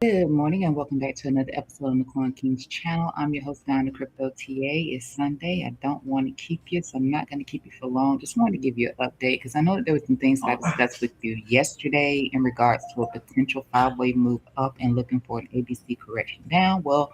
Good morning and welcome back to another episode on the Coin Kings channel. I'm your host, Donna Crypto TA. It's Sunday. I don't want to keep you, so I'm not going to keep you for long. Just wanted to give you an update because I know that there were some things that I discussed with you yesterday in regards to a potential five-way move up and looking for an ABC correction down. Well,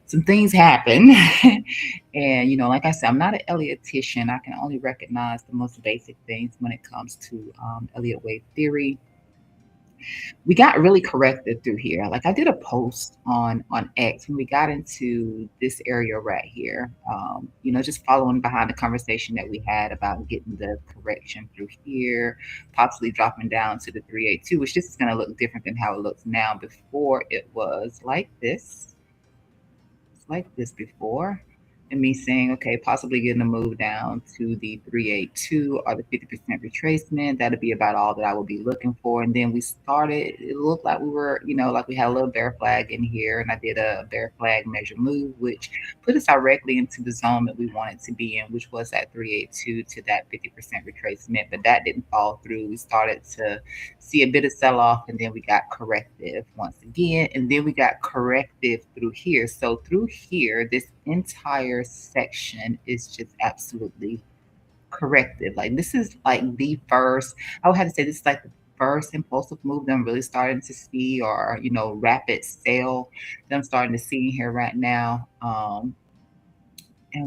some things happen. And, like I said, I'm not an Elliottician. I can only recognize the most basic things when it comes to Elliott wave theory. We got really corrected through here. Like I did a post on X when we got into this area right here. Just following behind the conversation that we had about getting the correction through here, possibly dropping down to the 382, which this is going to look different than how it looks now. Before it was like this. It's like this before. And me saying, okay, possibly getting a move down to the 382 or the 50% retracement. That'd be about all that I would be looking for. And then we started, it looked like we were, like we had a little bear flag in here, and I did a bear flag measure move, which put us directly into the zone that we wanted to be in, which was at 382 to that 50% retracement. But that didn't fall through. We started to see a bit of sell off, and then we got corrective once again, and then we got corrective through here. So through here, this entire section is just absolutely corrective. Like this is like the first, I would have to say this is like the first impulsive move that I'm really starting to see, or rapid sale that I'm starting to see here right now. And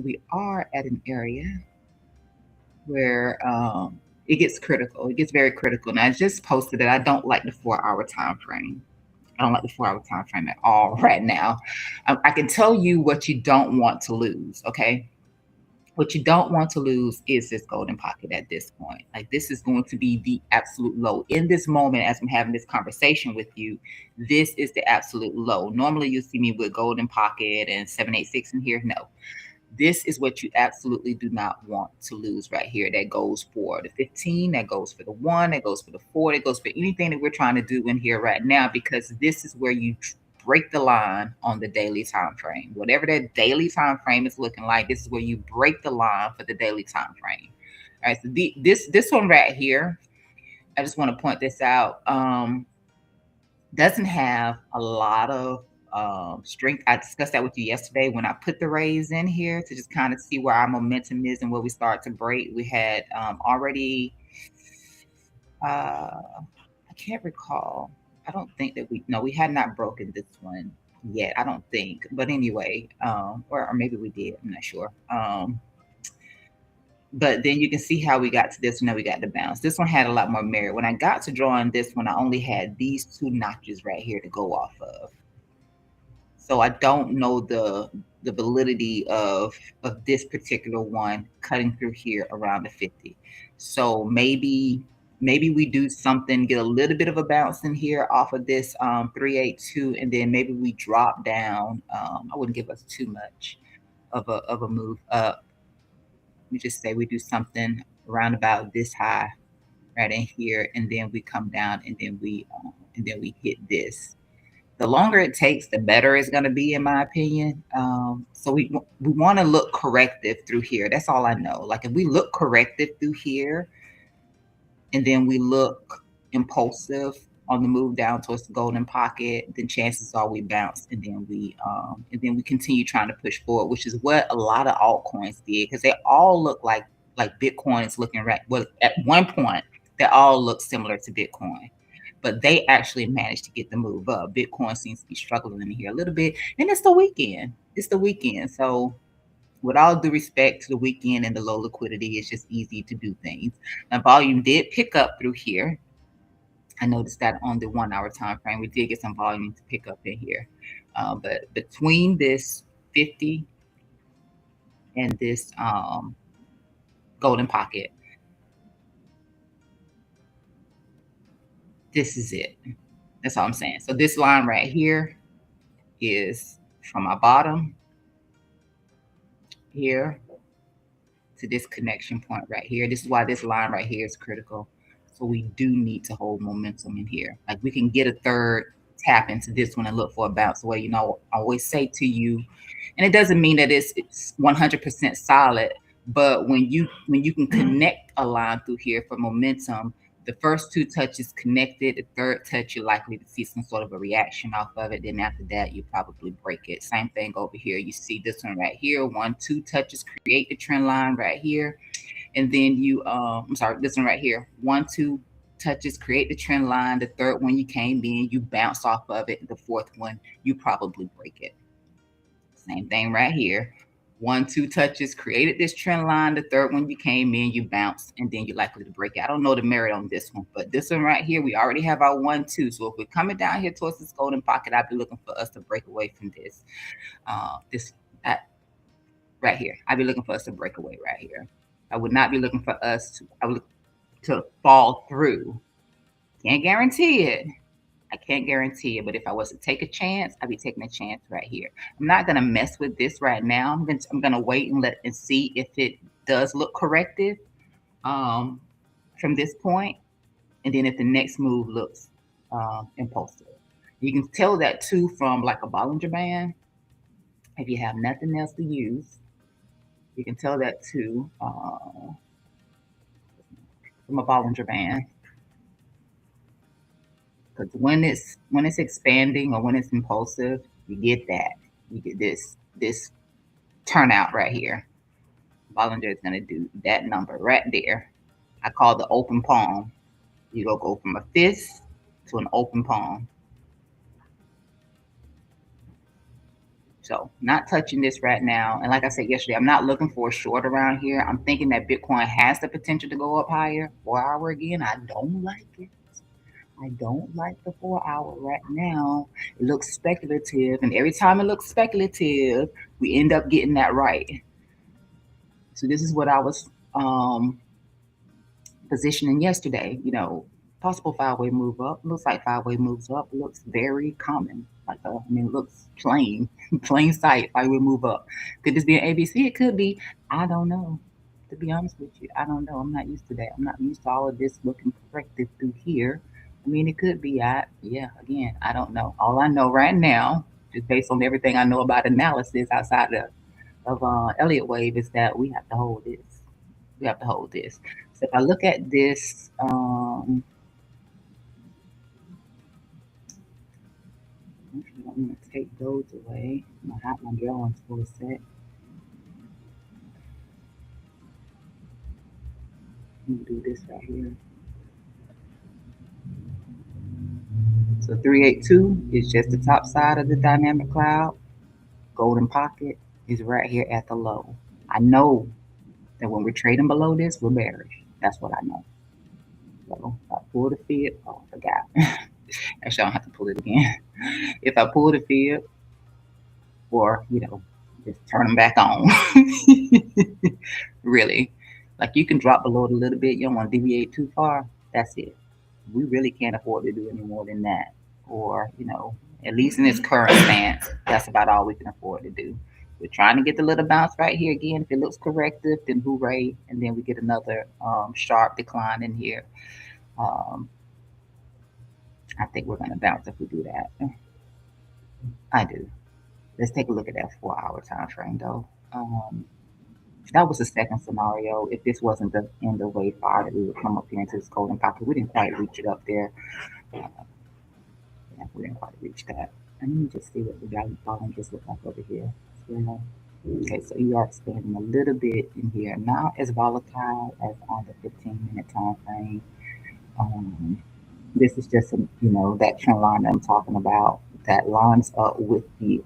we are at an area where it gets critical. It gets very critical. And I just posted that I don't like the 4-hour time frame. I don't like the 4-hour time frame at all right now. I can tell you what you don't want to lose, okay? What you don't want to lose is this golden pocket at this point. Like this is going to be the absolute low. In this moment, as I'm having this conversation with you, this is the absolute low. Normally you'll see me with golden pocket and 786 in here. No. This is what you absolutely do not want to lose right here. That goes for the 15, that goes for the 1, that goes for the 4, that goes for anything that we're trying to do in here right now, because this is where you break the line on the daily time frame. Whatever that daily time frame is looking like, this is where you break the line for the daily time frame. All right, so this one right here, I just want to point this out. Doesn't have a lot of strength. I discussed that with you yesterday when I put the raise in here to just kind of see where our momentum is and where we start to break. We had already, I can't recall. I don't think that we had not broken this one yet. I don't think. But anyway, or maybe we did. I'm not sure. But then you can see how we got to this one. Now we got the bounce. This one had a lot more merit. When I got to drawing this one, I only had these two notches right here to go off of. So I don't know the validity of this particular one cutting through here around the 50. So maybe we do something, get a little bit of a bounce in here off of this 382, and then maybe we drop down. I wouldn't give us too much of a move up. Let me just say we do something around about this high right in here, and then we come down, and then we hit this. The longer it takes, the better it's going to be, in my opinion. So we want to look corrective through here. That's all I know. Like if we look corrective through here, and then we look impulsive on the move down towards the golden pocket, then chances are we bounce, and then we continue trying to push forward, which is what a lot of altcoins did, because they all look like Bitcoin is looking right. Well, at one point, they all look similar to Bitcoin. But they actually managed to get the move up. Bitcoin seems to be struggling in here a little bit. And it's the weekend. It's the weekend. So with all due respect to the weekend and the low liquidity, it's just easy to do things. Now, volume did pick up through here. I noticed that on the 1-hour time frame, we did get some volume to pick up in here. But between this 50 and this golden pocket, this is it. That's all I'm saying. So this line right here is from our bottom here to this connection point right here. This is why this line right here is critical. So we do need to hold momentum in here. Like we can get a third tap into this one and look for a bounce away. I always say to you, and it doesn't mean that it's 100% solid, but when you can connect a line through here for momentum, The first two touches connected. The third touch, you're likely to see some sort of a reaction off of it. Then after that, you probably break it. Same thing over here. You see this one right here. 1, 2 touches create the trend line right here. And then you, I'm sorry, this one right here. 1, 2 touches create the trend line. The third one you came in, you bounce off of it. The fourth one, you probably break it. Same thing right here. 1, 2 touches created this trend line. The third one you came in, you bounced, and then you're likely to break it. I don't know the merit on this one, but this one right here, we already have our 1, 2. So if we're coming down here towards this golden pocket, I'd be looking for us to break away from this. Right here. I'd be looking for us to break away right here. I would not be looking for us to. I would look to fall through. Can't guarantee it. I can't guarantee it, but if I was to take a chance, I'd be taking a chance right here. I'm not gonna mess with this right now. I'm gonna wait and see if it does look corrective from this point, and then if the next move looks impulsive. You can tell that too from like a Bollinger Band. If you have nothing else to use, you can tell that too from a Bollinger Band. Because when it's expanding or when it's impulsive, you get that. You get this turnout right here. Bollinger is going to do that number right there. I call the open palm. You go from a fist to an open palm. So not touching this right now. And like I said yesterday, I'm not looking for a short around here. I'm thinking that Bitcoin has the potential to go up higher. 4 hour again, I don't like it. I don't like the 4 hour right now. It looks speculative, and every time it looks speculative, we end up getting that right. So this is what I was positioning yesterday. You know, possible 5-way move up. Looks like 5-way moves up. Looks very common. It looks plain, plain sight. 5-way move up. Could this be an ABC? It could be. I don't know. To be honest with you, I don't know. I'm not used to that. I'm not used to all of this looking corrected through here. I mean, it could be. Again, I don't know. All I know right now, just based on everything I know about analysis outside of Elliott wave, is that we have to hold this. We have to hold this. So if I look at this, I'm going to take those away. I'm going to hide my drawings for a sec. I'm going to do this right here. So 382 is just the top side of the dynamic cloud. Golden pocket is right here at the low. I know that when we're trading below this, we're bearish. That's what I know. So if I pull the fib, I forgot. Actually, I don't have to pull it again. If I pull the fib, or just turn them back on. Really, like you can drop below it a little bit. You don't want to deviate too far. That's it. We really can't afford to do any more than that. Or at least in this current stance, that's about all we can afford to do. We're trying to get the little bounce right here again. If it looks corrective, then hooray. And then we get another sharp decline in here. I think we're going to bounce if we do that. I do. Let's take a look at that 4 hour time frame though. That was the second scenario. If this wasn't the end of wave 5, that we would come up here into this golden pocket. We didn't quite reach it up there. Yeah, we didn't quite reach that. And let me just see what the value falling just look like over here. Yeah. Okay, so you are expanding a little bit in here. Not as volatile as on the 15-minute time frame. This is just that trend line that I'm talking about that lines up with the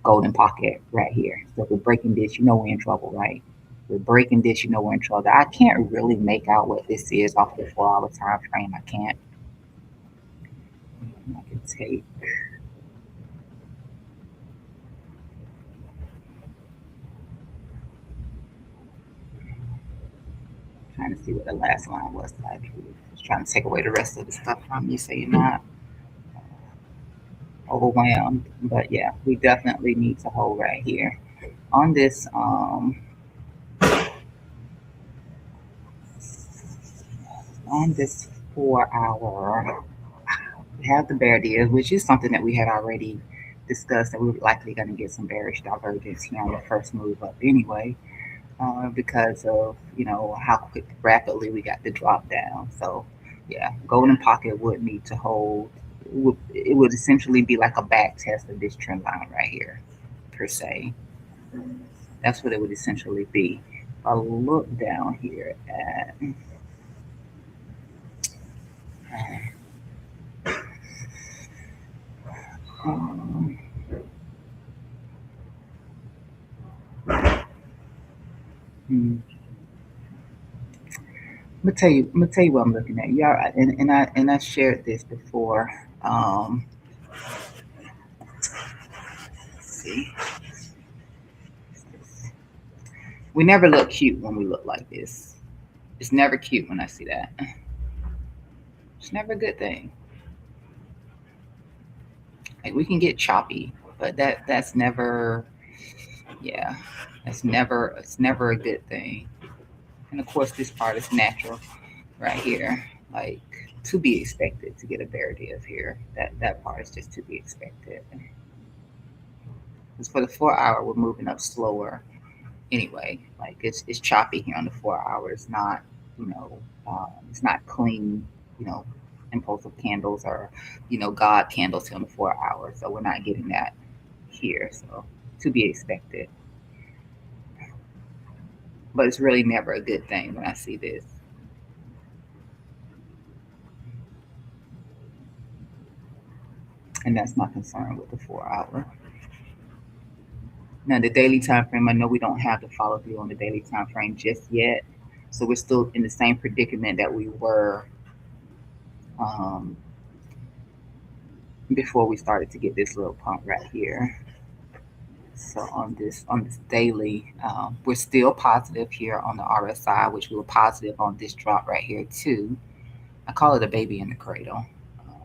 golden pocket right here. So if we're breaking this, we're in trouble, right? We're breaking this, we're in trouble. I can't really make out what this is off the 4 hour time frame. I can't. I can take. Trying to see what the last line was. Like, just trying to take away the rest of the stuff from you so you're not overwhelmed. But yeah, we definitely need to hold right here on this. On this 4 hour, we have the bear deals, which is something that we had already discussed that we were likely going to get some bearish divergence here on the first move up anyway. because of how quick rapidly we got the drop down. So yeah, golden pocket would need to hold. It would essentially be like a back test of this trend line right here, per se. That's what it would essentially be. If I look down here at um, hmm, I'm gonna tell you what I'm looking at. Yeah, and I shared this before. Let's see, we never look cute when we look like this. It's never cute when I see that. It's never a good thing. Like we can get choppy, but that's never, yeah, it's never a good thing. And of course, this part is natural right here, like to be expected to get a bear div here. That part is just to be expected. Because for the 4 hour, we're moving up slower anyway. Like it's choppy here on the 4 hour. It's not, you know, it's not clean, you know, impulsive candles or, God candles here on the 4 hour. So we're not getting that here. So to be expected. But it's really never a good thing when I see this. And that's my concern with the 4 hour. Now the daily time frame, I know we don't have to follow through on the daily time frame just yet. So we're still in the same predicament that we were um, before we started to get this little pump right here. So on this daily, we're still positive here on the RSI, which we were positive on this drop right here too. I call it a baby in the cradle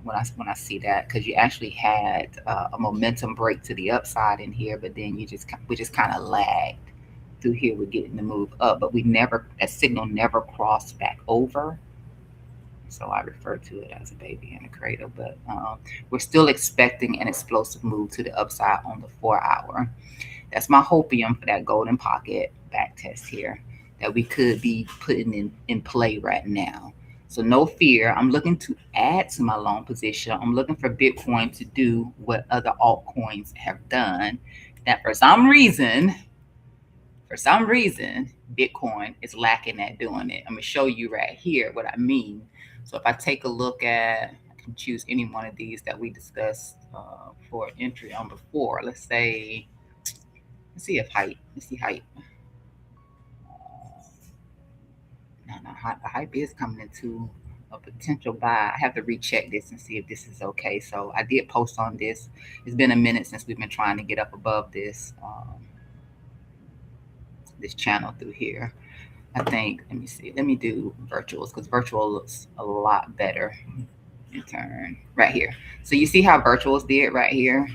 when I see that, because you actually had a momentum break to the upside in here, but then we just kind of lagged through here. We're getting the move up, but that signal never crossed back over. So I refer to it as a baby in a cradle, but we're still expecting an explosive move to the upside on the 4 hour. That's my hopium for that golden pocket back test here that we could be putting in play right now. So no fear. I'm looking to add to my long position. I'm looking for Bitcoin to do what other altcoins have done. That for some reason, Bitcoin is lacking at doing it. I'm gonna show you right here what I mean. So if I take a look at, I can choose any one of these that we discussed for entry on before. Let's see if height. Let's see height. No, the hype is coming into a potential buy. I have to recheck this and see if this is okay. So I did post on this. It's been a minute since we've been trying to get up above this channel through here. I think, let me see. Let me do virtuals because virtual looks a lot better in turn right here. So you see how virtuals did right here?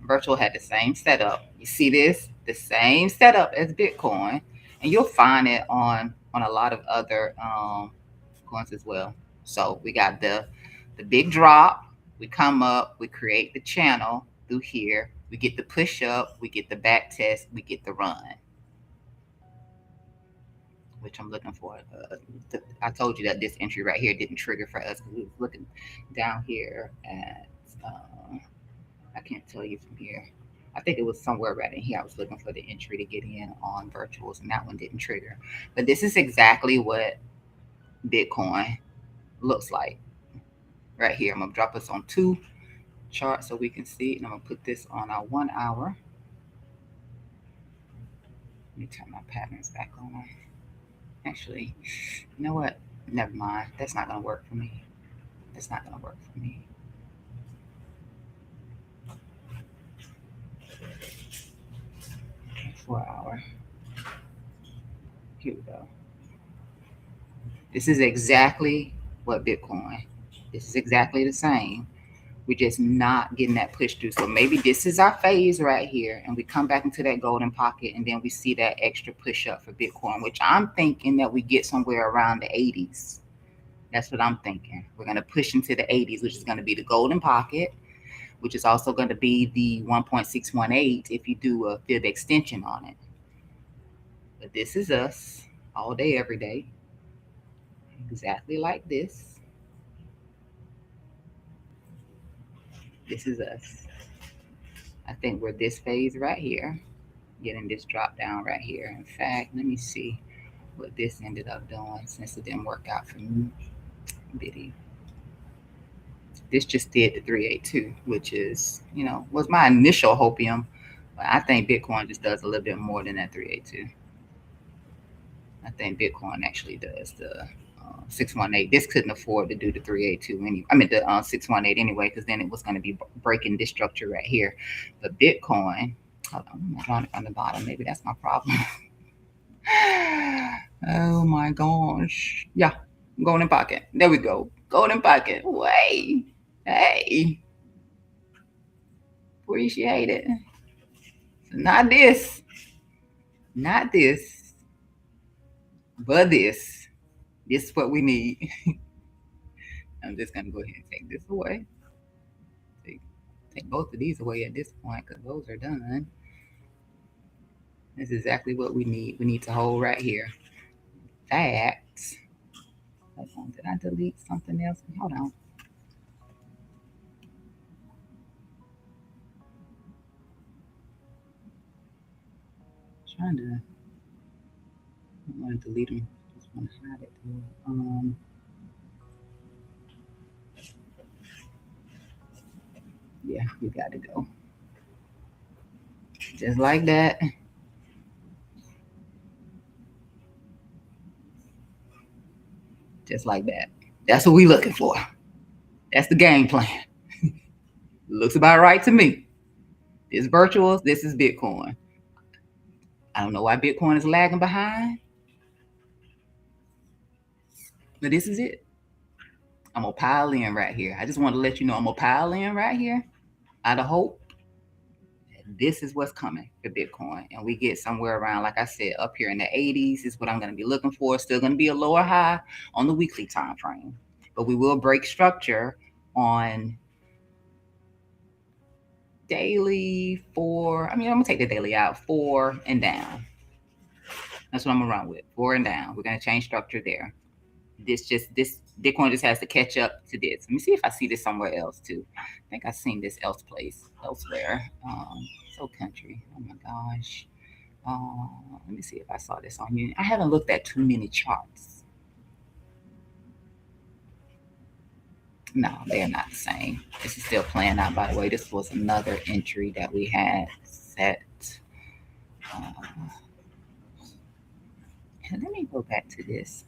Virtual had the same setup. You see this? The same setup as Bitcoin. And you'll find it on a lot of other coins as well. So we got the big drop. We come up, we create the channel through here. We get the push up, we get the back test, we get the run, which I'm looking for. I told you that this entry right here didn't trigger for us because we was looking down here at, I can't tell you from here. I think it was somewhere right in here. I was looking for the entry to get in on virtuals, and that one didn't trigger. But this is exactly what Bitcoin looks like right here. I'm going to drop us on 2 charts so we can see, and I'm going to put this on our 1 hour. Let me turn my patterns back on. Actually, you know what? Never mind. That's not going to work for me. That's not going to work for me. 4 hour. Here we go. This is exactly what Bitcoin. This is exactly the same. We're just not getting that push through. So maybe this is our phase right here, and we come back into that golden pocket, and then we see that extra push up for Bitcoin, which I'm thinking that we get somewhere around the 80s. That's what I'm thinking. We're going to push into the 80s, which is going to be the golden pocket, which is also going to be the 1.618 if you do a fib extension on it. But this is us all day, every day, exactly like this. This is us. I think we're this phase right here, getting this drop down right here. In fact, let me see what this ended up doing since it didn't work out for me. Biddy. This just did the 382, which is, was my initial hopium. But I think Bitcoin just does a little bit more than that 382. I think Bitcoin actually does the 618. This couldn't afford to do the 382 anyway. I mean the 618 anyway, because then it was going to be breaking this structure right here. But Bitcoin, hold on, I'm drawing it from the bottom. Maybe that's my problem. Oh my gosh. Yeah, golden pocket. There we go. Golden pocket. Wait. Hey. Appreciate it. So not this. Not this. But this. This is what we need. I'm just gonna go ahead and take this away. Take both of these away at this point because those are done. This is exactly what we need. We need to hold right here. That. Did I delete something else? Hold on. Trying to. I don't want to delete them. Just want to hide it. Yeah, you got to go. Just like that. Just like that. That's what we looking for. That's the game plan. Looks about right to me. This virtual, this is Bitcoin. I don't know why Bitcoin is lagging behind, but this is it. I'm gonna pile in right here. I just want to let you know I'm gonna pile in right here out of hope. This is what's coming for Bitcoin. And we get somewhere around, like I said, up here in the 80s is what I'm going to be looking for. Still going to be a lower high on the weekly time frame. But we will break structure on daily I'm going to take the daily out, 4 and down. That's what I'm going to run with, 4 and down. We're going to change structure there. This Bitcoin just has to catch up to this. Let me see if I see this somewhere else too. I think I've seen this elsewhere. So country. Oh my gosh. Let me see if I saw this on you. I haven't looked at too many charts. No, they're not the same. This is still playing out, by the way. This was another entry that we had set. Let me go back to this.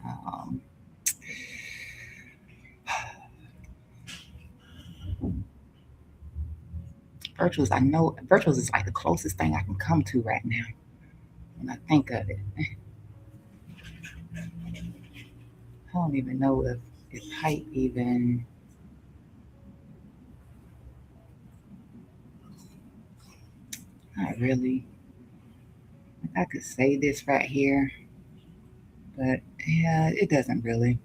Virtuals, I know virtuals is like the closest thing I can come to right now when I think of it. I don't even know if height even. Not really. I could say this right here, but yeah, it doesn't really.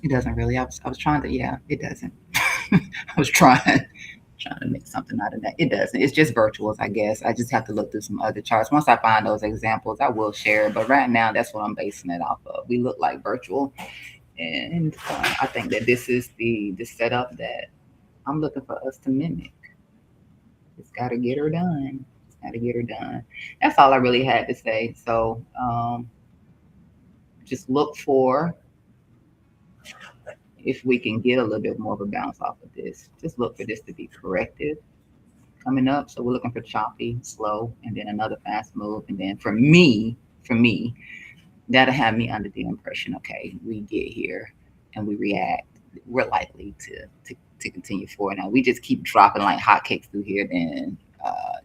It doesn't really. I was trying to. Yeah, it doesn't. I was trying to make something out of that. It doesn't. It's just virtuals, I guess. I just have to look through some other charts. Once I find those examples, I will share. But right now, that's what I'm basing it off of. We look like virtual, and I think that this is the setup that I'm looking for us to mimic. It's got to get her done. It's got to get her done. That's all I really had to say. So just look for if we can get a little bit more of a bounce off of this. Just look for this to be corrective coming up. So we're looking for choppy, slow, and then another fast move. And then for me, that'll have me under the impression, okay, we get here and we react. We're likely to continue forward. Now we just keep dropping like hotcakes through here, then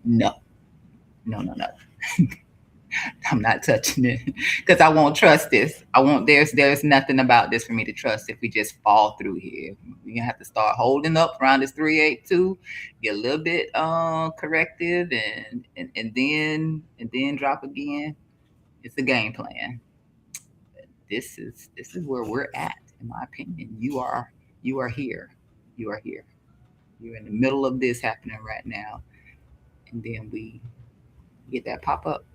no. I'm not touching it because I won't trust this. I won't. There's nothing about this for me to trust if we just fall through here. We're gonna have to start holding up around this 382, get a little bit corrective, and then drop again. It's a game plan. This is where we're at, in my opinion. You are here. You are here. You're in the middle of this happening right now, and then we get that pop up.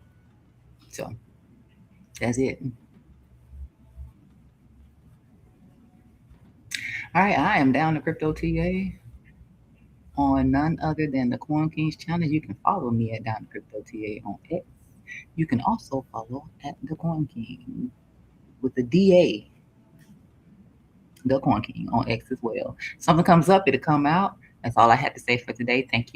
So that's it. All right, I am down to Crypto TA on none other than the Coin Kings channel. You can follow me at Down to Crypto TA on X. You can also follow at the Coin King with the DA, the Coin King on X as well. Something comes up, it'll come out. That's all I had to say for today. Thank you.